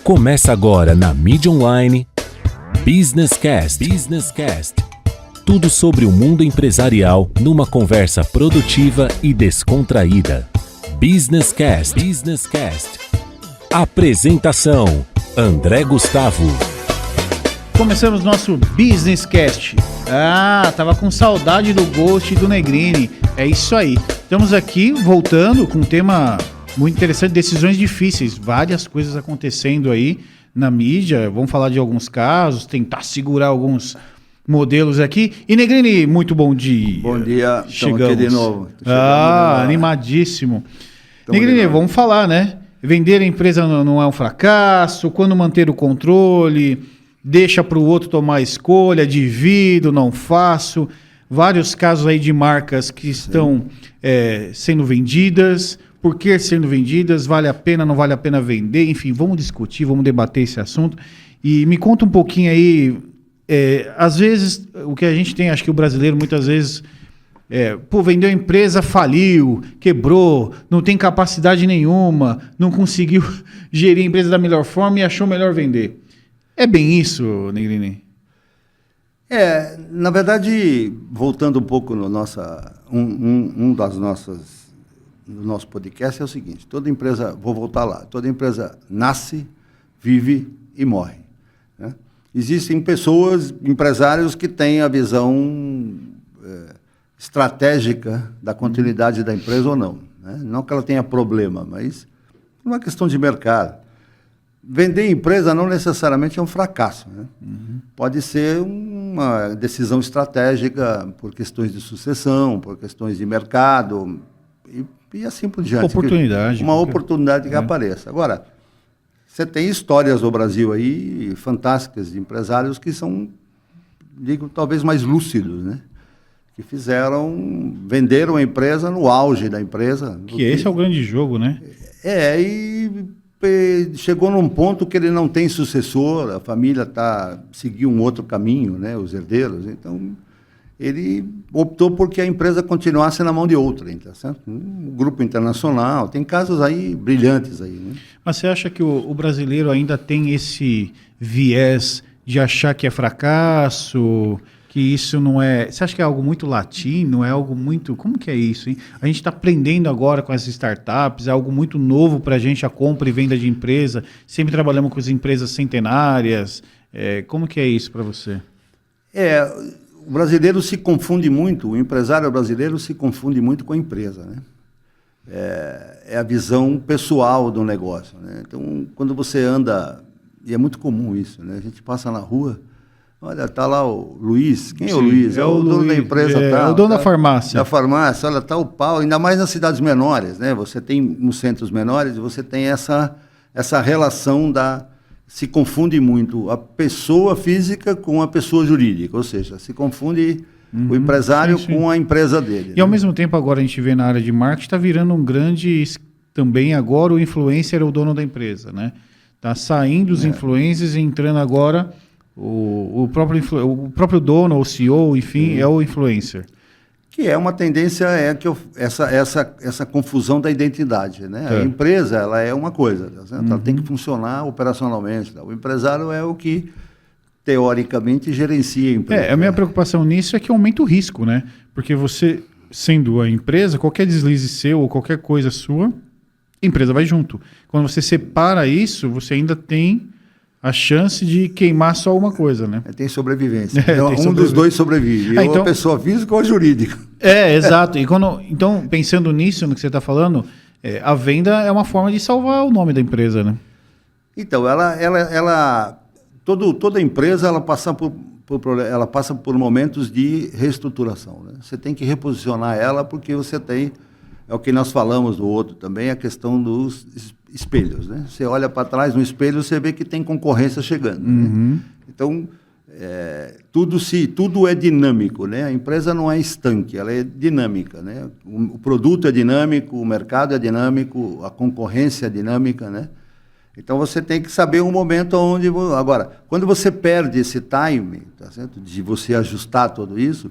Começa agora na mídia online Business Cast. Business Cast. Tudo sobre o mundo empresarial numa conversa produtiva e descontraída. Business Cast. Business Cast. Apresentação: André Gustavo. Começamos nosso Business Cast. Tava com saudade do Ghost e do Negrini. É isso aí. Estamos aqui voltando com um tema muito interessante, decisões difíceis. Várias coisas acontecendo aí na mídia. Vamos falar de alguns casos, tentar segurar alguns modelos aqui. E Negrini, muito bom dia. Bom dia, estamos aqui de novo. Animadíssimo. Negrini, vamos falar, né? Vender a empresa não é um fracasso, quando manter o controle, deixa para o outro tomar a escolha, divido, não faço. Vários casos aí de marcas que estão sendo vendidas, por que sendo vendidas, vale a pena, não vale a pena vender, enfim, vamos discutir, vamos debater esse assunto. E me conta um pouquinho aí, às vezes, o que a gente tem, acho que o brasileiro muitas vezes, vendeu a empresa, faliu, quebrou, não tem capacidade nenhuma, não conseguiu gerir a empresa da melhor forma e achou melhor vender. É bem isso, Negrini? Na verdade, voltando um pouco no nosso podcast, é o seguinte: toda empresa, vou voltar lá, toda empresa nasce, vive e morre, né? Existem pessoas, empresários que têm a visão estratégica da continuidade da empresa ou não, né? Não que ela tenha problema, mas é uma questão de mercado. Vender empresa não necessariamente é um fracasso, né? Pode ser uma decisão estratégica por questões de sucessão, por questões de mercado e assim por diante. Uma oportunidade que apareça. Agora, você tem histórias no Brasil aí fantásticas de empresários que são, digo, talvez mais lúcidos, né? Que venderam a empresa no auge da empresa. Esse é o grande jogo, né? Chegou num ponto que ele não tem sucessor, a família seguiu um outro caminho, né, os herdeiros, então ele optou porque a empresa continuasse na mão de outrem, tá certo? Um grupo internacional, tem casos aí brilhantes aí, né? Mas você acha que o brasileiro ainda tem esse viés de achar que é fracasso, que isso não é... Você acha que é algo muito latino, é algo muito... Como que é isso, hein? A gente está aprendendo agora com as startups, é algo muito novo para a gente, a compra e venda de empresa. Sempre trabalhamos com as empresas centenárias. Como que é isso para você? O brasileiro se confunde muito, o empresário brasileiro se confunde muito com a empresa, né? É a visão pessoal do negócio, né? Então, quando você anda... E é muito comum isso, né? A gente passa na rua... Olha, tá lá o Luiz. Quem é o Luiz? É o dono da empresa. É o dono da farmácia. Da farmácia, olha, tá o pau, ainda mais nas cidades menores, né? Você tem nos centros menores, você tem essa relação se confunde muito a pessoa física com a pessoa jurídica, ou seja, se confunde o empresário com a empresa dele. E ao mesmo tempo agora a gente vê na área de marketing, está virando um grande, também agora o influencer é o dono da empresa, né? Tá saindo os influencers e entrando agora... O próprio dono, ou CEO, enfim, é o influencer. Que é uma tendência, essa confusão da identidade, né? A empresa, ela é uma coisa, tá certo? Ela tem que funcionar operacionalmente. Tá? O empresário é o que, teoricamente, gerencia a empresa. A minha preocupação nisso é que aumenta o risco, né? Porque você, sendo a empresa, qualquer deslize seu ou qualquer coisa sua, a empresa vai junto. Quando você separa isso, você ainda tem... a chance de queimar só uma coisa, né? Tem sobrevivência. Dos dois sobrevive. Ou a pessoa física ou a jurídica. Exato. Então, pensando nisso, no que você está falando, a venda é uma forma de salvar o nome da empresa, né? Então, toda empresa ela passa por momentos de reestruturação, né? Você tem que reposicionar ela porque você tem... É o que nós falamos do outro também, a questão dos espelhos, né? Você olha para trás no espelho, você vê que tem concorrência chegando, né? Então, tudo é dinâmico, né? A empresa não é estanque, ela é dinâmica, né? O produto é dinâmico, o mercado é dinâmico, a concorrência é dinâmica, né? Então, você tem que saber um momento onde... Agora, quando você perde esse time, tá certo? De você ajustar tudo isso,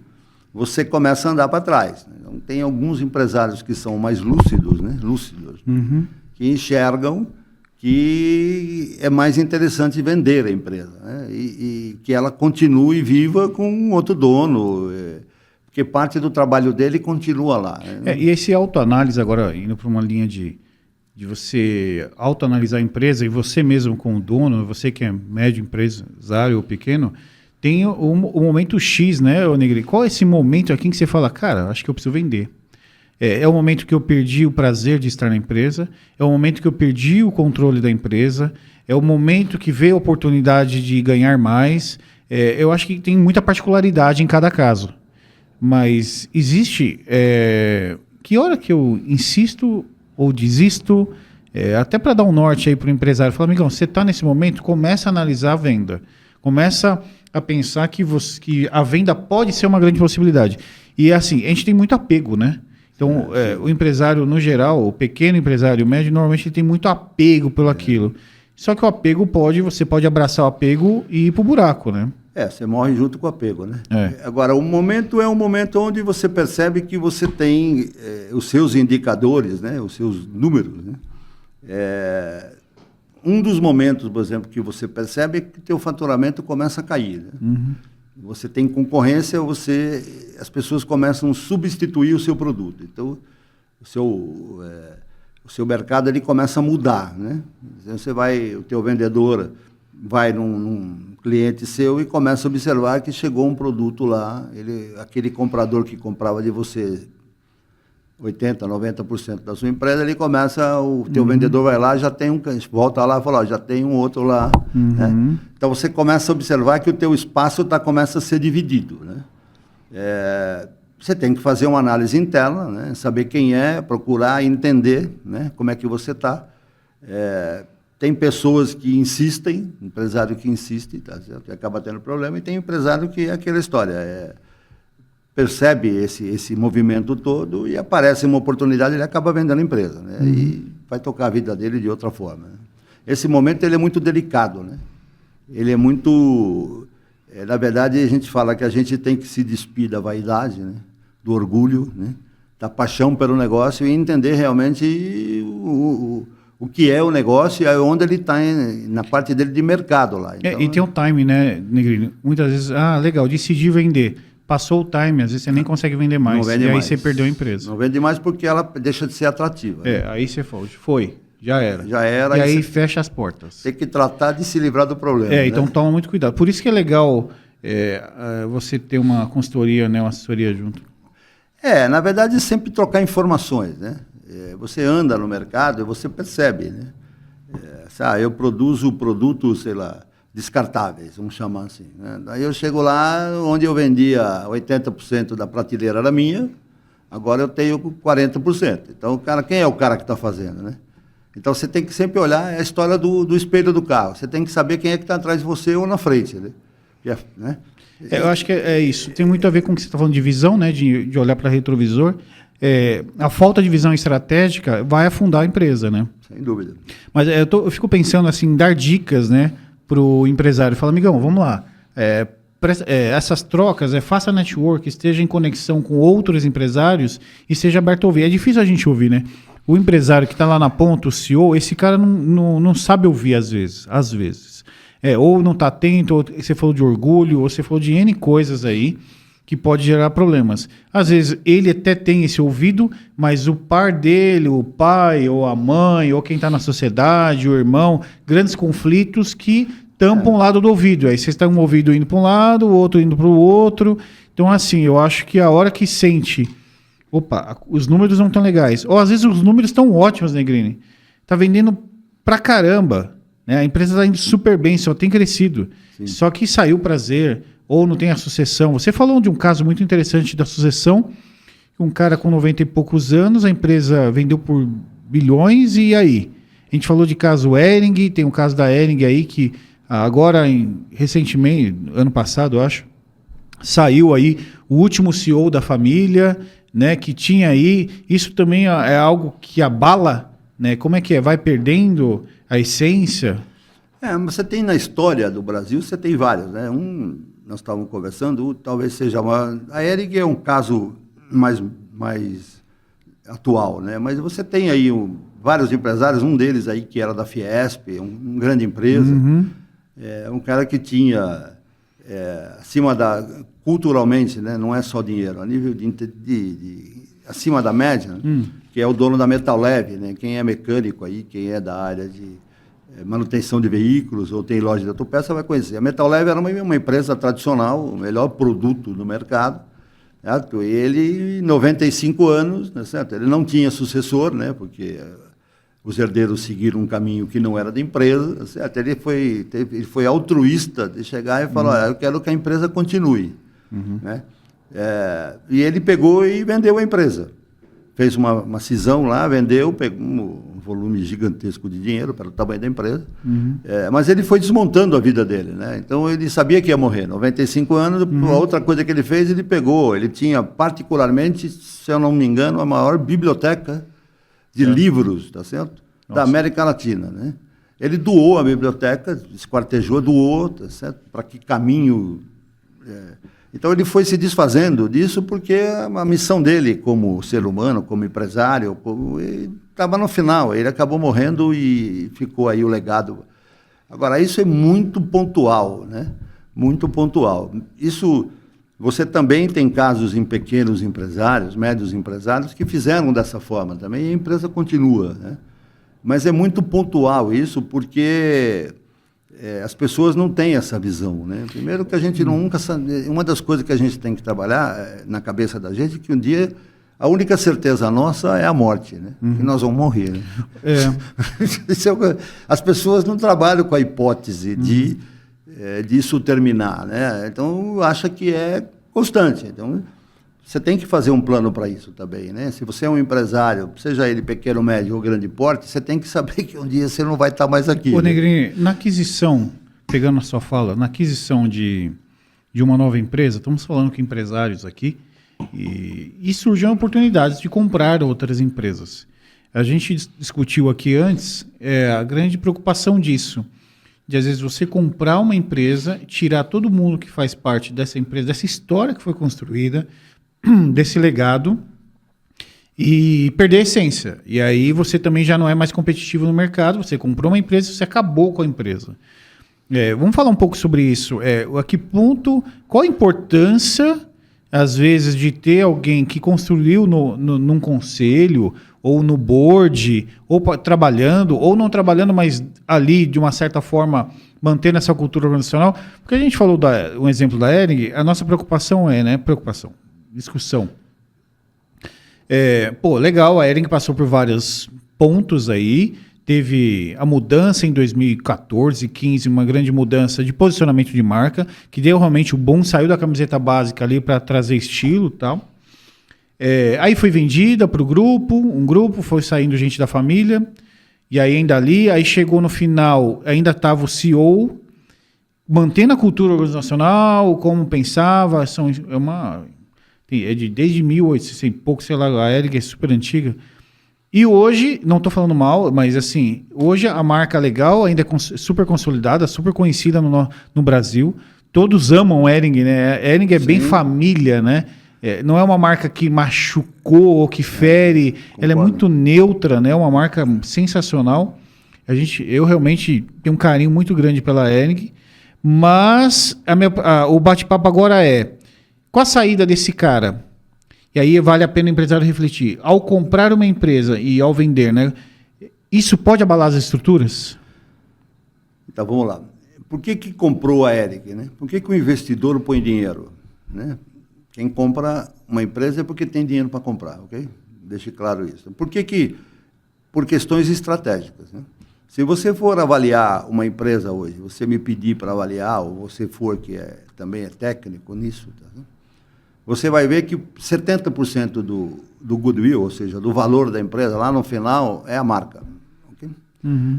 você começa a andar para trás. Então, tem alguns empresários que são mais lúcidos, né? Que enxergam que é mais interessante vender a empresa, né? E que ela continue viva com um outro dono, porque parte do trabalho dele continua lá, né? E esse autoanálise, agora indo para uma linha de você autoanalisar a empresa e você mesmo como dono, você que é médio empresário ou pequeno, tem o momento X, né, Negri? Qual é esse momento aqui que você fala, cara, acho que eu preciso vender? É o momento que eu perdi o prazer de estar na empresa, é o momento que eu perdi o controle da empresa, é o momento que veio a oportunidade de ganhar mais. Eu acho que tem muita particularidade em cada caso. Mas existe... que hora que eu insisto ou desisto, até para dar um norte aí para o empresário, falar, amigão, você está nesse momento, começa a analisar a venda. Começa a pensar que a venda pode ser uma grande possibilidade. E assim, a gente tem muito apego, né? Então, o empresário, no geral, o pequeno empresário, o médio, normalmente ele tem muito apego pelo aquilo. Só que o apego você pode abraçar o apego e ir pro buraco, né? Você morre junto com o apego, né? Agora, o momento é um momento onde você percebe que você tem os seus indicadores, né? Os seus números, né? Um dos momentos, por exemplo, que você percebe é que o teu faturamento começa a cair, né? Uhum. Você tem concorrência, as pessoas começam a substituir o seu produto. Então, o seu mercado ele começa a mudar, né? O teu vendedor vai num cliente seu e começa a observar que chegou um produto lá, aquele comprador que comprava de você 80%, 90% da sua empresa, o teu vendedor vai lá, já tem volta lá e fala, já tem um outro lá, né? Então você começa a observar que o teu espaço começa a ser dividido, né? Você tem que fazer uma análise interna, né? Saber quem procurar entender, né? Como é que você está. Tem pessoas que insistem, empresário que insiste, tá certo? Que acaba tendo problema, e tem empresário que é aquela história, percebe esse movimento todo e aparece uma oportunidade, ele acaba vendendo a empresa, né? E vai tocar a vida dele de outra forma, né? Esse momento ele é muito delicado, né? Ele é muito... na verdade, a gente fala que a gente tem que se despir da vaidade, né? Do orgulho, né? Da paixão pelo negócio e entender realmente o que é o negócio e onde ele está na parte dele de mercado lá. Então, e tem o time, né, Negrini? Muitas vezes, legal, decidi vender. Passou o time, às vezes você nem consegue vender mais. Não vende e aí mais. você perdeu a empresa. Não vende mais porque ela deixa de ser atrativa. Né? Aí você foi, já era. Já era. E aí fecha as portas. Tem que tratar de se livrar do problema. Então toma muito cuidado. Por isso que é legal você ter uma consultoria, né, uma assessoria junto. Na verdade, sempre trocar informações, né? Você anda no mercado e você percebe, né? Eu produzo produtos, sei lá, descartáveis, vamos chamar assim, né? Daí eu chego lá, onde eu vendia 80% da prateleira era minha, agora eu tenho 40%. Então, quem é o cara que está fazendo, né? Então, você tem que sempre olhar a história do espelho do carro. Você tem que saber quem é que está atrás de você ou na frente, né? Eu acho que é isso. Tem muito a ver com o que você está falando de visão, né? De olhar para retrovisor. A falta de visão estratégica vai afundar a empresa, né? Sem dúvida. Mas eu fico pensando assim, dar dicas, né, para o empresário. Fala, amigão, vamos lá. Essas trocas, faça network, esteja em conexão com outros empresários e seja aberto a ouvir. É difícil a gente ouvir, né? O empresário que está lá na ponta, o CEO, esse cara não sabe ouvir às vezes. Ou não está atento, ou você falou de orgulho, ou você falou de N coisas aí que pode gerar problemas. Às vezes ele até tem esse ouvido, mas o par dele, o pai, ou a mãe, ou quem está na sociedade, o irmão, grandes conflitos que tampam o lado do ouvido. Aí vocês estão um ouvido indo para um lado, o outro indo para o outro. Então, assim, eu acho que a hora que sente, os números não estão legais. Ou às vezes os números estão ótimos, Negrini. Está vendendo pra caramba. Né? A empresa está indo super bem, só tem crescido. Sim. Só que saiu o prazer, ou não tem a sucessão. Você falou de um caso muito interessante da sucessão. Um cara com 90 e poucos anos, a empresa vendeu por bilhões, e aí? A gente falou de caso Hering, tem um caso da Hering aí que agora, recentemente, ano passado, eu acho, saiu aí o último CEO da família, né, que tinha aí. Isso também é algo que abala, né? Como é que é? Vai perdendo a essência? Você tem na história do Brasil, você tem vários, né? Nós estávamos conversando, talvez seja a Hering é um caso mais atual, né? Mas você tem aí vários empresários, um deles aí que era da Fiesp, uma grande empresa, um cara que tinha, acima culturalmente, né, não é só dinheiro, a nível acima da média, né, que é o dono da Metal Leve, né, quem é mecânico aí, quem é da área de manutenção de veículos ou tem loja de autopeça vai conhecer. A Metal Leve era uma empresa tradicional, o melhor produto do mercado, certo? Ele, 95 anos, né, certo? Ele não tinha sucessor, né, porque os herdeiros seguiram um caminho que não era da empresa, certo? Ele foi altruísta de chegar e falar, eu quero que a empresa continue. Né? E ele pegou e vendeu a empresa. Fez uma cisão lá, vendeu, pegou um volume gigantesco de dinheiro pelo tamanho da empresa, mas ele foi desmontando a vida dele, né? Então ele sabia que ia morrer, 95 anos, a outra coisa que ele fez, ele tinha particularmente, se eu não me engano, a maior biblioteca de livros, tá certo? Da América Latina, né? Ele doou a biblioteca, esquartejou, doou, tá certo? Para que caminho... Então ele foi se desfazendo disso porque a missão dele como ser humano, como empresário, estava no final. Ele acabou morrendo e ficou aí o legado. Agora, isso é muito pontual, né? Muito pontual. Isso, você também tem casos em pequenos empresários, médios empresários, que fizeram dessa forma também e a empresa continua, né? Mas é muito pontual isso porque... as pessoas não têm essa visão, né? Primeiro que a gente nunca sabe, uma das coisas que a gente tem que trabalhar na cabeça da gente é que um dia a única certeza nossa é a morte, né? Que nós vamos morrer. Né? As pessoas não trabalham com a hipótese de disso terminar, né? Então acha que é constante. Então você tem que fazer um plano para isso também, né? Se você é um empresário, seja ele pequeno, médio ou grande porte, você tem que saber que um dia você não vai estar mais aqui. Ô, Negrini, na aquisição, pegando a sua fala, na aquisição de uma nova empresa, estamos falando com empresários aqui, e surgiram oportunidades de comprar outras empresas. A gente discutiu aqui antes a grande preocupação disso, de às vezes você comprar uma empresa, tirar todo mundo que faz parte dessa empresa, dessa história que foi construída, desse legado e perder a essência. E aí você também já não é mais competitivo no mercado, você comprou uma empresa, você acabou com a empresa. Vamos falar um pouco sobre isso. A que ponto, qual a importância, às vezes, de ter alguém que construiu num conselho, ou no board, ou trabalhando, ou não trabalhando, mas ali, de uma certa forma, mantendo essa cultura organizacional? Porque a gente falou um exemplo da Hering, a nossa preocupação discussão. Legal, a Hering passou por vários pontos aí, teve a mudança em 2014, 2015, uma grande mudança de posicionamento de marca, que deu realmente o bom, saiu da camiseta básica ali para trazer estilo e tal. Aí foi vendida para o grupo, um grupo, foi saindo gente da família, e aí ainda ali, aí chegou no final, ainda estava o CEO, mantendo a cultura organizacional, como pensava, desde 1800 e pouco, sei lá, a Hering é super antiga. E hoje, não estou falando mal, mas assim, hoje a marca legal ainda é super consolidada, super conhecida no Brasil. Todos amam a Hering, né? A Hering é bem família, né? Não é uma marca que machucou ou que fere, ela é muito neutra, né? É uma marca sensacional. Eu realmente tenho um carinho muito grande pela Hering, mas o bate-papo agora com a saída desse cara, e aí vale a pena o empresário refletir, ao comprar uma empresa e ao vender, né? Isso pode abalar as estruturas? Então vamos lá. Por que comprou a Hering, né? Por que o investidor põe dinheiro, né? Quem compra uma empresa é porque tem dinheiro para comprar, ok? Deixe claro isso. Por questões estratégicas, né? Se você for avaliar uma empresa hoje, você me pedir para avaliar, ou você for que também é técnico nisso, tá, né? Você vai ver que 70% do goodwill, ou seja, do valor da empresa, lá no final, é a marca. Okay?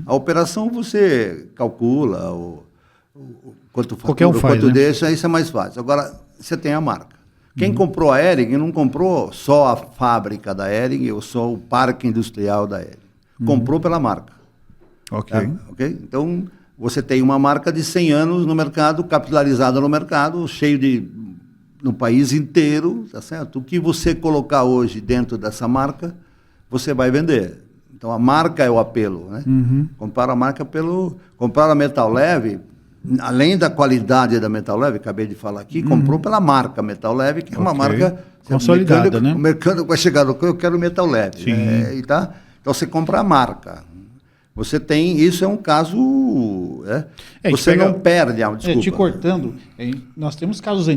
A operação você calcula, quanto fatura, quanto né? deixa, isso é mais fácil. Agora, você tem a marca. Quem comprou a Hering não comprou só a fábrica da Hering ou só o parque industrial da Hering. Comprou pela marca. Ok. Então, você tem uma marca de 100 anos no mercado, capitalizada no mercado, no país inteiro, tá certo? O que você colocar hoje dentro dessa marca, você vai vender. Então, a marca é o apelo, né? Compara a marca compara a Metal Leve, além da qualidade da Metal Leve, acabei de falar aqui, comprou pela marca Metal Leve, que é uma marca consolidada, né? O mecânico vai chegar no eu quero Metal Leve. Então, você compra a marca. Você tem, isso é um caso, você não perde, desculpa. Te cortando, nós temos casos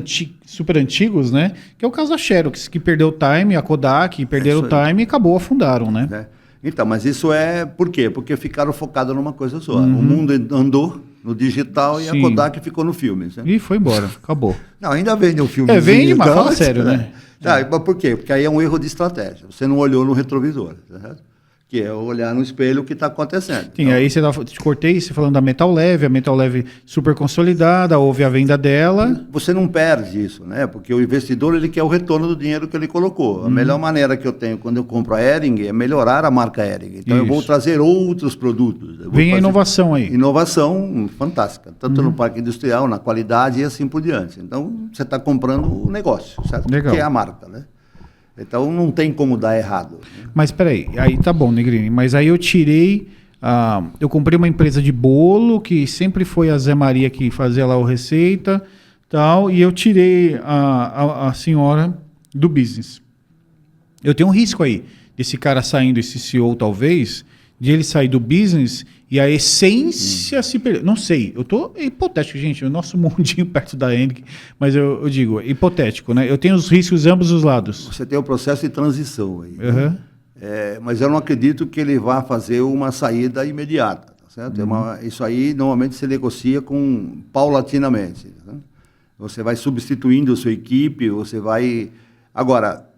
super antigos, né? Que é o caso da Xerox, que perdeu o time, a Kodak, perderam o time e acabou, afundaram, né? Então, mas isso por quê? Porque ficaram focados numa coisa só. O mundo andou no digital e a Kodak ficou no filme. Né? E foi embora, acabou. Não, ainda vende um filme. Vende, mas fala sério, né? Mas por quê? Porque aí é um erro de estratégia. Você não olhou no retrovisor, certo? Que é olhar no espelho o que está acontecendo. Sim, então, aí te cortei, você falando da Metal Leve, a Metal Leve super consolidada, houve a venda dela. Você não perde isso, né? Porque o investidor ele quer o retorno do dinheiro que ele colocou. A melhor maneira que eu tenho quando eu compro a Hering é melhorar a marca Hering. Então eu vou trazer outros produtos. Vem a inovação aí. Inovação fantástica, tanto no parque industrial, na qualidade e assim por diante. Então você está comprando o negócio, certo? Legal. Que é a marca, né? Então não tem como dar errado. Mas peraí, aí tá bom, Negrini, mas aí eu tirei, eu comprei uma empresa de bolo, que sempre foi a Zé Maria que fazia lá o receita, tal, e eu tirei a senhora do business. Eu tenho um risco aí, desse cara saindo, esse CEO talvez, de ele sair do business e a essência se perder. Não sei, eu tô hipotético, gente, o nosso mundinho perto da Hering, mas eu digo, hipotético, né? Eu tenho os riscos de ambos os lados. Você tem o processo de transição aí. Né? Mas eu não acredito que ele vá fazer uma saída imediata, tá certo? Isso aí normalmente se negocia paulatinamente. Né? Você vai substituindo a sua equipe, você vai... Agora,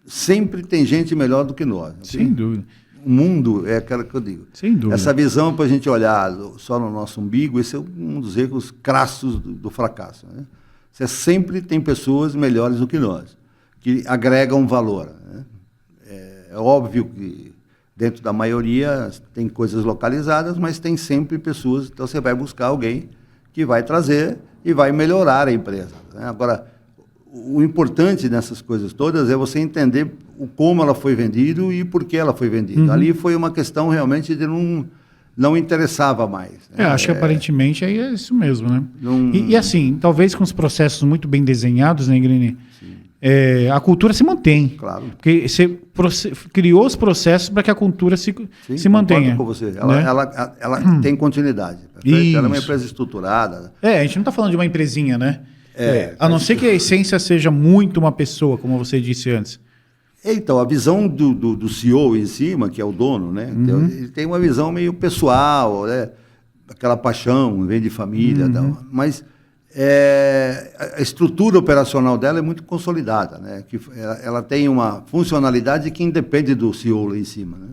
sempre tem gente melhor do que nós. Okay? Sem dúvida. O mundo é aquela que eu digo. Sem dúvida. Essa visão para a gente olhar só no nosso umbigo, esse é um dos erros crassos do fracasso. Né? Você sempre tem pessoas melhores do que nós, que agregam valor. Né? É óbvio que dentro da maioria tem coisas localizadas, mas tem sempre pessoas, então você vai buscar alguém que vai trazer e vai melhorar a empresa. Né? Agora, o importante nessas coisas todas é você entender como ela foi vendida e por que ela foi vendida. Ali foi uma questão realmente de não interessava mais. Né? Acho que aparentemente é isso mesmo, né? E assim, talvez com os processos muito bem desenhados, né, Negrini? A cultura se mantém. Claro. Porque você criou os processos para que a cultura se mantenha. Com você. Né? Ela tem continuidade. Ela é uma empresa estruturada. A gente não está falando de uma empresinha, né? A não ser que a essência seja muito uma pessoa, como você disse antes. Então, a visão do CEO em cima, que é o dono, né? Ele tem uma visão meio pessoal, né? Aquela paixão, vem de família. Tal. Mas a estrutura operacional dela é muito consolidada, né? Ela tem uma funcionalidade que independe do CEO lá em cima, né?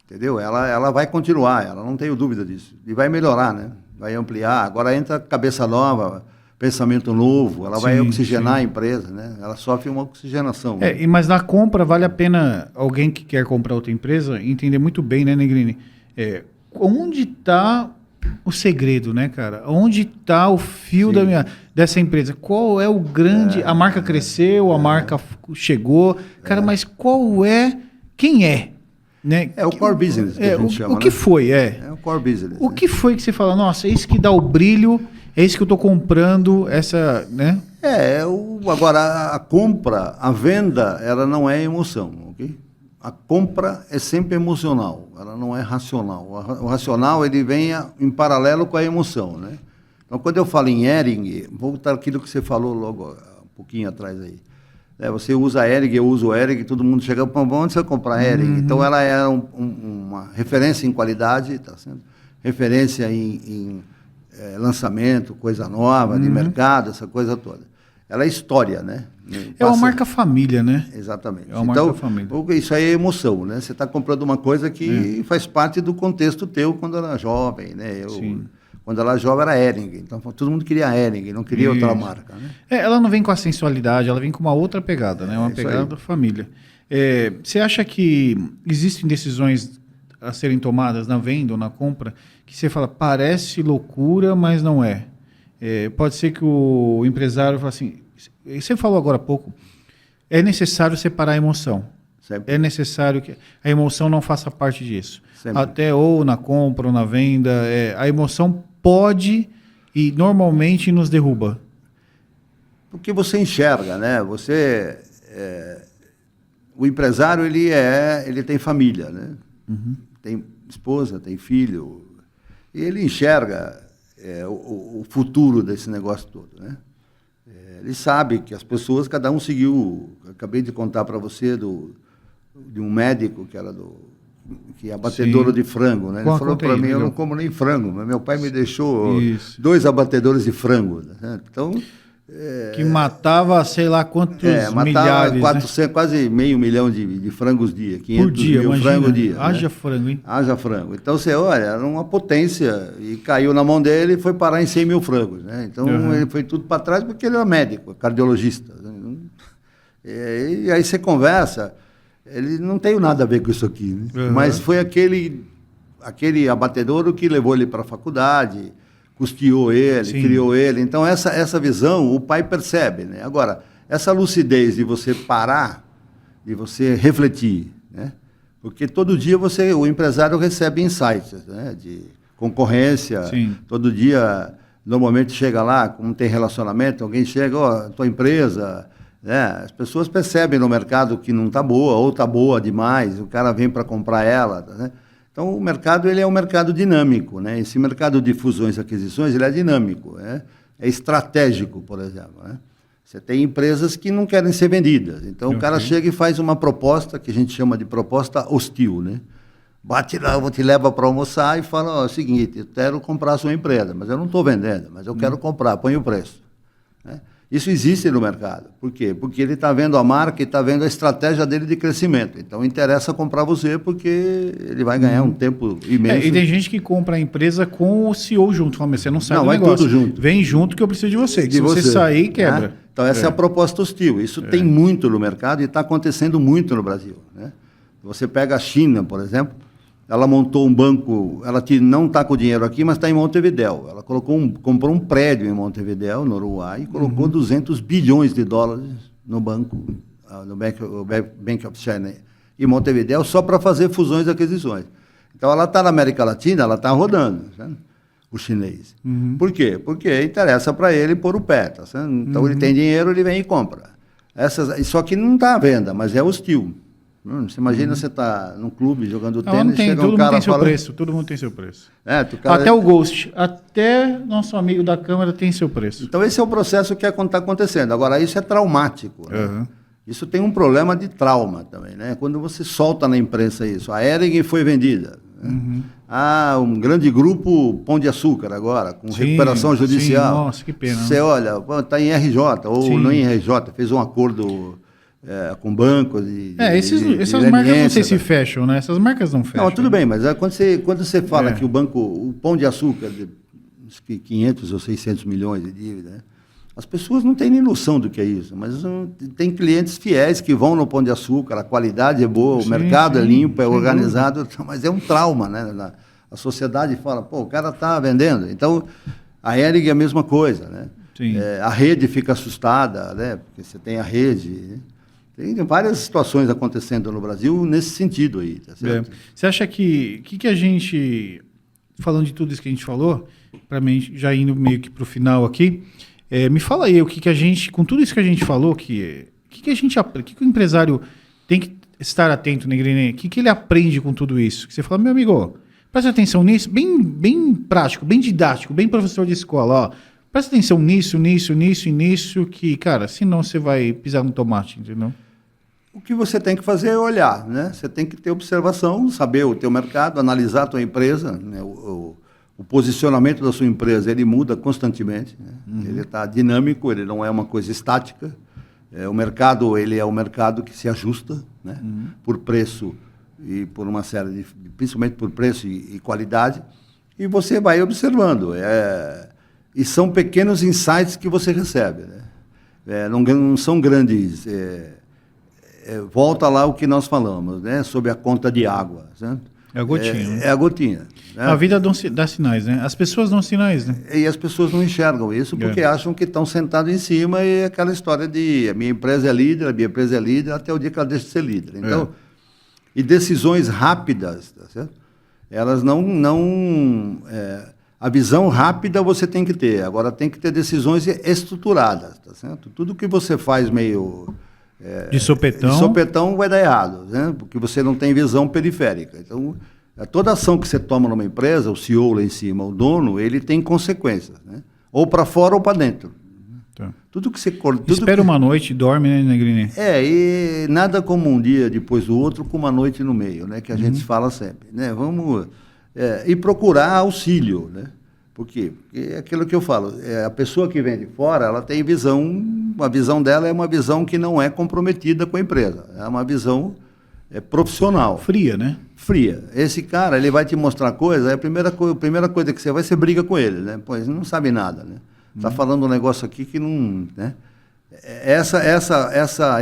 Entendeu? Ela vai continuar, ela não tenho dúvida disso. E vai melhorar, né? Vai ampliar. Agora entra cabeça nova, pensamento novo, ela vai oxigenar a empresa, né? Ela sofre uma oxigenação. Mas na compra vale a pena alguém que quer comprar outra empresa entender muito bem, né, Negrini? Onde está o segredo, né, cara? Onde está o fio dessa empresa? Qual é o grande... A marca cresceu, a marca chegou. Cara, mas quem é? Né? É o core business que a gente chama, o que foi, É o core business. O que foi que você fala, nossa, é isso que dá o brilho, é isso que eu estou comprando, essa, né? Agora, a compra, a venda, ela não é emoção, ok? A compra é sempre emocional, ela não é racional. O racional, ele vem em paralelo com a emoção, né? Então, quando eu falo em Hering, vou voltar àquilo que você falou logo, um pouquinho atrás aí. Você usa a Hering, eu uso a Hering, todo mundo chega, onde você vai comprar a Hering? Então, ela é uma referência em qualidade, tá sendo? Referência em lançamento, coisa nova, de mercado, essa coisa toda. Ela é história, né? É uma marca família, né? Exatamente. É uma marca família. Isso aí é emoção, né? Você está comprando uma coisa que faz parte do contexto teu quando era jovem, né? Quando ela era jovem era Hering, então todo mundo queria a Hering, não queria outra marca, né? Ela não vem com a sensualidade, ela vem com uma outra pegada, né? Uma pegada da família. Você acha que existem decisões a serem tomadas na venda ou na compra que você fala, parece loucura, mas não é? Pode ser que o empresário fale assim, você falou agora há pouco, é necessário separar a emoção. Sempre. É necessário que a emoção não faça parte disso. Sempre. Até ou na compra ou na venda, a emoção pode e normalmente nos derruba. Porque você enxerga, né? O empresário, ele tem família, né? Tem esposa, tem filho, e ele enxerga o futuro desse negócio todo, né? Ele sabe que as pessoas, cada um seguiu, acabei de contar para você de um médico que é abatedor de frango, né? Ele falou para mim, eu não como nem frango, mas meu pai me deixou 2 abatedores de frango, né? Então... que matava, sei lá quantos matava milhares, 400, né? Quase 500 mil de frangos dia, 500 por dia, mil frangos dia. Haja né? frango, hein? Haja frango. Então, você olha, era uma potência, e caiu na mão dele e foi parar em 100 mil frangos, né? Então, ele foi tudo para trás porque ele era médico, cardiologista. Né? E aí você conversa, ele não tem nada a ver com isso aqui, né? Mas foi aquele abatedouro que levou ele para a faculdade, custeou ele, criou ele. Então, essa visão o pai percebe, né? Agora, essa lucidez de você parar, de você refletir, né? Porque todo dia o empresário recebe insights, né? De concorrência. Sim. Todo dia, normalmente chega lá, como tem relacionamento, alguém chega, tua empresa... né? As pessoas percebem no mercado que não está boa, ou está boa demais, o cara vem para comprar ela, né? Então, o mercado ele é um mercado dinâmico, né? Esse mercado de fusões e aquisições ele é dinâmico, né? É estratégico, por exemplo, né? Você tem empresas que não querem ser vendidas. Então, o cara chega e faz uma proposta, que a gente chama de proposta hostil, né? Bate lá, te leva para almoçar e fala, ó, é o seguinte, eu quero comprar a sua empresa, mas eu não estou vendendo, mas eu quero comprar, põe o preço. Né? Isso existe no mercado. Por quê? Porque ele está vendo a marca e está vendo a estratégia dele de crescimento. Então, interessa comprar você porque ele vai ganhar um tempo imenso. E tem gente que compra a empresa com o CEO junto. Fala, mas você não sai do vai negócio. tudo junto. Vem junto que eu preciso de você. Se você sair, quebra. Né? Então, essa é a proposta hostil. Isso tem muito no mercado e está acontecendo muito no Brasil. Né? Você pega a China, por exemplo, ela montou um banco, ela não está com o dinheiro aqui, mas está em Montevidéu. Ela comprou um prédio em Montevidéu, no Uruguai, e colocou 200 bilhões de dólares no banco, no Bank of China, em Montevidéu, só para fazer fusões e aquisições. Então, ela está na América Latina, ela está rodando, sabe? O chinês. Por quê? Porque interessa para ele pôr o pé. Tá, então, ele tem dinheiro, ele vem e compra. Só que não está à venda, mas é hostil. Você imagina você tá num clube jogando tênis, chega um cara falando... Todo mundo tem seu preço. Cara... Até o Ghost, até nosso amigo da câmera tem seu preço. Então esse é o processo que está acontecendo. Agora, isso é traumático. Né? Isso tem um problema de trauma também. Né? Quando você solta na imprensa isso, a Hering foi vendida. Né? Um grande grupo Pão de Açúcar agora, com recuperação judicial. Nossa, que pena. Você olha, está em RJ, ou não em RJ, fez um acordo... com bancos essas marcas não sei se fecham, né? Essas marcas não fecham. Não, tudo bem, mas quando você fala que o Pão de Açúcar, de 500 ou 600 milhões de dívida, né? As pessoas não têm nem noção do que é isso, mas tem clientes fiéis que vão no Pão de Açúcar, a qualidade é boa, o mercado é limpo, é organizado, mas é um trauma, né? A sociedade fala, pô, o cara está vendendo. Então, a Hering é a mesma coisa, né? A rede fica assustada, né? Porque você tem a rede, né? Tem várias situações acontecendo no Brasil nesse sentido aí, tá certo? Você acha que a gente, falando de tudo isso que a gente falou, para mim, já indo meio que para o final aqui, me fala aí o que a gente, com tudo isso que a gente falou, que o empresário tem que estar atento, Negrini, o que ele aprende com tudo isso? Que você fala, meu amigo, presta atenção nisso, bem prático, bem didático, bem professor de escola, ó. Presta atenção nisso, que, cara, senão você vai pisar no tomate, entendeu? O que você tem que fazer é olhar, né? Você tem que ter observação, saber o teu mercado, analisar a tua empresa, né? O posicionamento da sua empresa, ele muda constantemente, né? Ele está dinâmico, ele não é uma coisa estática. O mercado, ele é um mercado que se ajusta, né? Por preço e por uma série de... Principalmente por preço e qualidade. E você vai observando. E são pequenos insights que você recebe, né? Não são grandes... volta lá o que nós falamos, né? Sobre a conta de água. Certo? É a gotinha. Né? É a gotinha. Né? A vida dá sinais, né? As pessoas dão sinais, né? E as pessoas não enxergam isso porque acham que estão sentados em cima e aquela história de a minha empresa é líder, a minha empresa é líder, até o dia que ela deixa de ser líder. Então, e decisões rápidas, tá certo? Elas a visão rápida você tem que ter, agora tem que ter decisões estruturadas, tá certo? Tudo que você faz meio... de sopetão vai dar errado, né? Porque você não tem visão periférica. Então, toda ação que você toma numa empresa, o CEO lá em cima, o dono, ele tem consequências, né? Ou para fora ou para dentro. Tá. Tudo que você... Espera uma noite e dorme, né, Negrini? E nada como um dia depois do outro com uma noite no meio, né? Que a gente fala sempre, né? Vamos... e procurar auxílio, né? Por quê? Porque é aquilo que eu falo, a pessoa que vem de fora, ela tem visão, a visão dela é uma visão que não é comprometida com a empresa, é uma visão profissional. Fria, né? Fria. Esse cara, ele vai te mostrar coisa, a primeira coisa que você briga com ele, né? Pois não sabe nada, né? Está falando um negócio aqui que não... Né?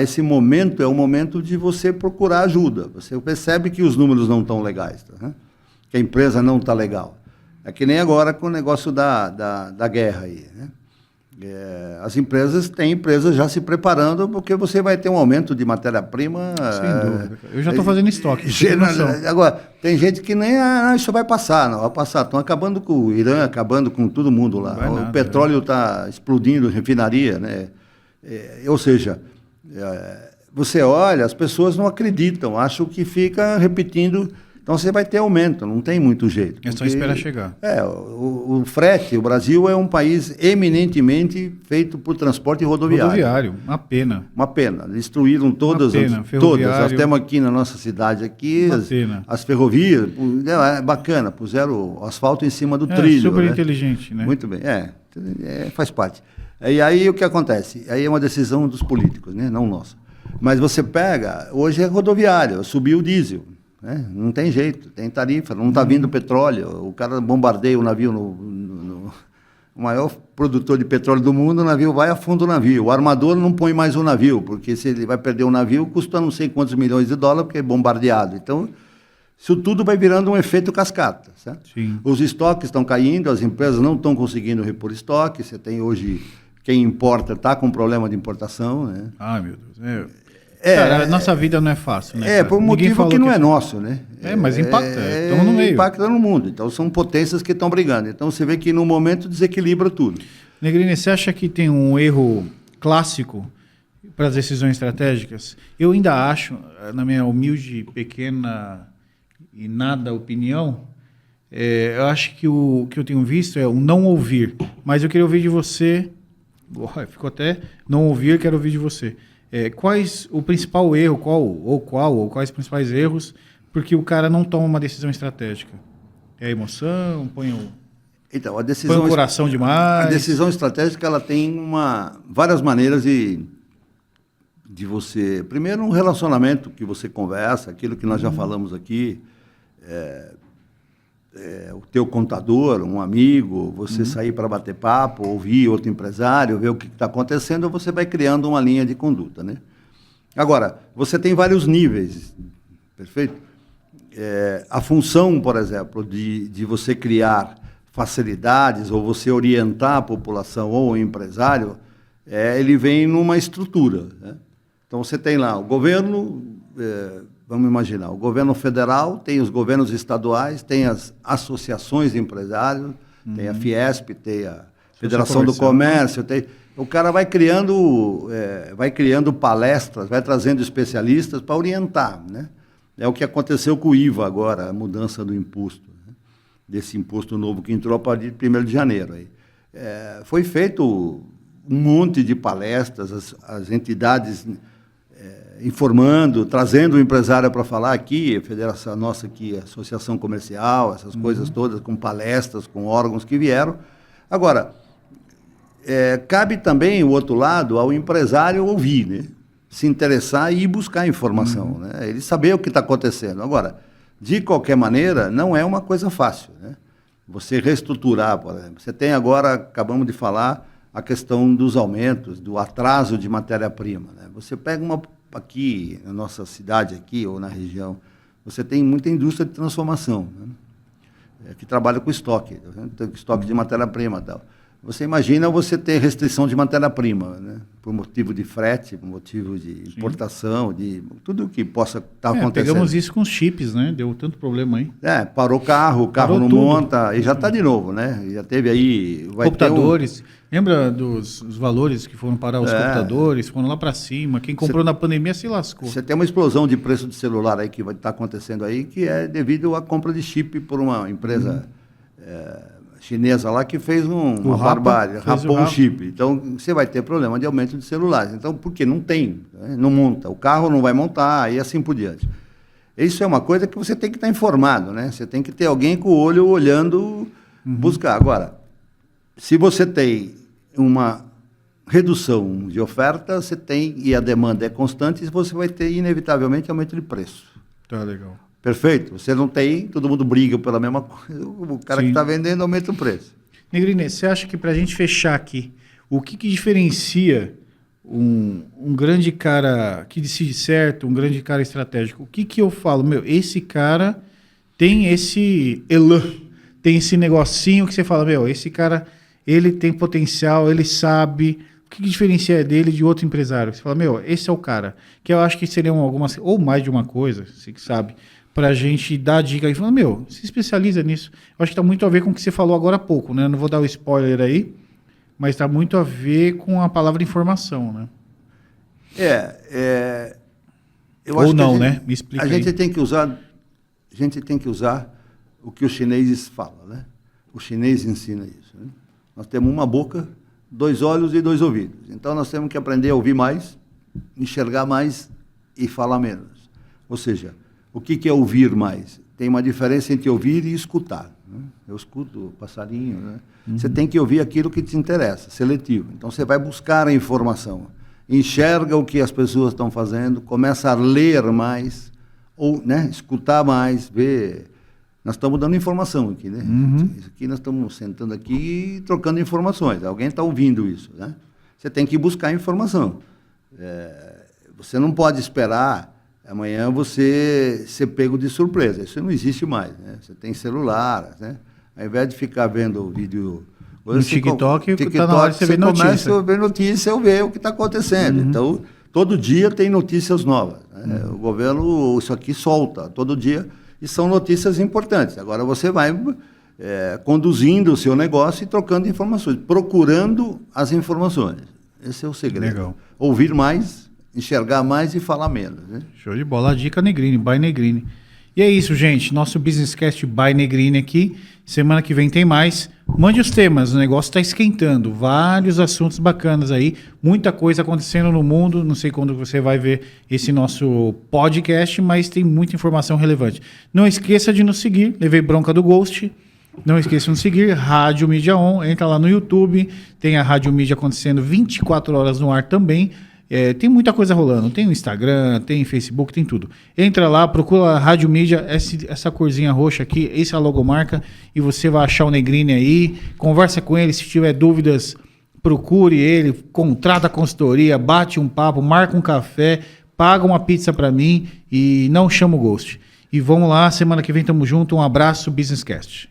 Esse momento é o momento de você procurar ajuda. Você percebe que os números não estão legais, tá, né? Que a empresa não está legal. É que nem agora com o negócio da guerra aí, né? As empresas têm empresas já se preparando porque você vai ter um aumento de matéria-prima. Sem dúvida. Eu já estou fazendo estoque. Agora, tem gente que nem isso vai passar, não vai passar. Estão acabando com o Irã, acabando com todo mundo lá. O petróleo está explodindo, refinaria, né? Ou seja, você olha, as pessoas não acreditam, acham que fica repetindo. Então você vai ter aumento, não tem muito jeito. É só esperar chegar. O frete, o Brasil é um país eminentemente feito por transporte rodoviário. Rodoviário, uma pena. Uma pena. Destruíram todas, nós temos aqui na nossa cidade aqui as ferrovias, é bacana, puseram o asfalto em cima do trilho. Super inteligente, né? Muito bem, faz parte. E aí o que acontece? Aí é uma decisão dos políticos, né? Não nossa. Mas você pega, hoje é rodoviário, subiu o diesel. Não tem jeito, tem tarifa, não está vindo petróleo, o cara bombardeia o navio, o maior produtor de petróleo do mundo, o navio vai a fundo o navio, o armador não põe mais o navio, porque se ele vai perder o navio, custa não sei quantos milhões de dólares, porque é bombardeado. Então, isso tudo vai virando um efeito cascata, certo? Sim. Os estoques estão caindo, as empresas não estão conseguindo repor estoque, você tem hoje, quem importa está com problema de importação, né? Ai, meu Deus, cara, a nossa vida não é fácil, né? Por um motivo que não é nosso, né? Mas impacta, estamos no meio. Impacta no mundo, então são potências que estão brigando. Então você vê que no momento desequilibra tudo. Negrini, você acha que tem um erro clássico para as decisões estratégicas? Eu ainda acho, na minha humilde, pequena e nada opinião, eu acho que o que eu tenho visto é o não ouvir. Mas eu queria ouvir de você, ficou até não ouvir, quero ouvir de você. Quais o principal erro, quais os principais erros, porque o cara não toma uma decisão estratégica? É a emoção, põe o coração demais? A decisão estratégica ela tem várias maneiras de você... Primeiro, um relacionamento que você conversa, aquilo que nós já falamos aqui, o teu contador, um amigo, você sair para bater papo, ouvir outro empresário, ver o que está acontecendo, você vai criando uma linha de conduta, né? Agora, você tem vários níveis, perfeito? A função, por exemplo, de você criar facilidades ou você orientar a população ou o empresário, ele vem numa estrutura, né? Então, você tem lá o governo... Vamos imaginar, o governo federal tem os governos estaduais, tem as associações de empresários, tem a Fiesp, tem a Federação do Comércio, o cara vai criando palestras, vai trazendo especialistas para orientar, né? É o que aconteceu com o IVA agora, a mudança do imposto, né? Desse imposto novo que entrou a partir de 1º de janeiro. Aí. Foi feito um monte de palestras, as entidades... informando, trazendo o empresário para falar aqui, a federação nossa aqui, a associação comercial, essas coisas todas, com palestras, com órgãos que vieram. Agora, cabe também o outro lado ao empresário ouvir, né? Se interessar e ir buscar informação, né? Ele saber o que está acontecendo. Agora, de qualquer maneira, não é uma coisa fácil, né? Você reestruturar, por exemplo. Você tem agora, acabamos de falar, a questão dos aumentos, do atraso de matéria-prima, né? Você pega aqui, na nossa cidade aqui, ou na região, você tem muita indústria de transformação, né? Que trabalha com estoque, estoque de matéria-prima e tal. Você imagina você ter restrição de matéria-prima, né? Por motivo de frete, por motivo de importação, de tudo o que possa estar acontecendo. Pegamos isso com os chips, né? Deu tanto problema aí. Parou o carro não tudo. Monta, e já está de novo, né? Já teve aí... Computadores. Lembra dos valores que foram parar os computadores? Foram lá para cima. Quem comprou na pandemia se lascou. Você tem uma explosão de preço de celular aí que vai estar acontecendo aí, que é devido à compra de chip por uma empresa... chinesa lá que fez uma barbárie, rapou o chip. Então, você vai ter problema de aumento de celulares. Então, porque não tem, né? Não monta. O carro não vai montar e assim por diante. Isso é uma coisa que você tem que estar informado, né? Você tem que ter alguém com o olho olhando, buscar. Agora, se você tem uma redução de oferta, você tem, e a demanda é constante, você vai ter, inevitavelmente, aumento de preço. Tá, legal. Perfeito? Você não tem, todo mundo briga pela mesma coisa, o cara que está vendendo aumenta o preço. Negrini, você acha que para a gente fechar aqui, o que diferencia um grande cara que decide certo, um grande cara estratégico? O que eu falo? Esse cara tem esse elan, tem esse negocinho que você fala, esse cara, ele tem potencial, ele sabe... O que diferencia dele de outro empresário? Você fala, esse é o cara. Que eu acho que seriam algumas, ou mais de uma coisa, você que sabe... para a gente dar dica e falar, se especializa nisso. Eu acho que está muito a ver com o que você falou agora há pouco, né? Eu não vou dar o spoiler aí, mas está muito a ver com a palavra informação, né? Eu acho ou não, que né? Me explica a aí. gente tem que usar o que os chineses falam, né? O chinês ensina isso, né? Nós temos uma boca, 2 olhos e 2 ouvidos. Então, nós temos que aprender a ouvir mais, enxergar mais e falar menos. Ou seja, o que é ouvir mais? Tem uma diferença entre ouvir e escutar, né? Eu escuto o passarinho, né? Você tem que ouvir aquilo que te interessa, seletivo. Então, você vai buscar a informação, enxerga o que as pessoas estão fazendo, começa a ler mais, ou, né, escutar mais, ver. Nós estamos dando informação aqui, né? Isso aqui nós estamos sentando aqui e trocando informações. Alguém está ouvindo isso, né? Você tem que buscar informação. Você não pode esperar amanhã você ser pego de surpresa. Isso não existe mais, né? Você tem celular, né? Ao invés de ficar vendo o vídeo... No TikTok, tá na hora de você ver notícia. Começa a ver notícia, ver o que está acontecendo. Então, todo dia tem notícias novas, né? O governo, isso aqui solta todo dia, e são notícias importantes. Agora você vai conduzindo o seu negócio e trocando informações, procurando as informações. Esse é o segredo. Legal. Ouvir mais, enxergar mais e falar menos, né? Show de bola. A dica Negrini, by Negrini. E é isso, gente. Nosso Business Cast by Negrini aqui. Semana que vem tem mais. Mande os temas, o negócio está esquentando. Vários assuntos bacanas aí. Muita coisa acontecendo no mundo. Não sei quando você vai ver esse nosso podcast, mas tem muita informação relevante. Não esqueça de nos seguir. Levei bronca do Ghost. Não esqueça de nos seguir. Rádio Mídia On. Entra lá no YouTube. Tem a Rádio Mídia acontecendo 24 horas no ar também. Tem muita coisa rolando, tem o Instagram, tem Facebook, tem tudo. Entra lá, procura a Rádio Mídia, essa corzinha roxa aqui, essa é a logomarca, e você vai achar o Negrini aí, conversa com ele, se tiver dúvidas, procure ele, contrata a consultoria, bate um papo, marca um café, paga uma pizza para mim e não chama o Ghost. E vamos lá, semana que vem tamo junto, um abraço, Business Cast.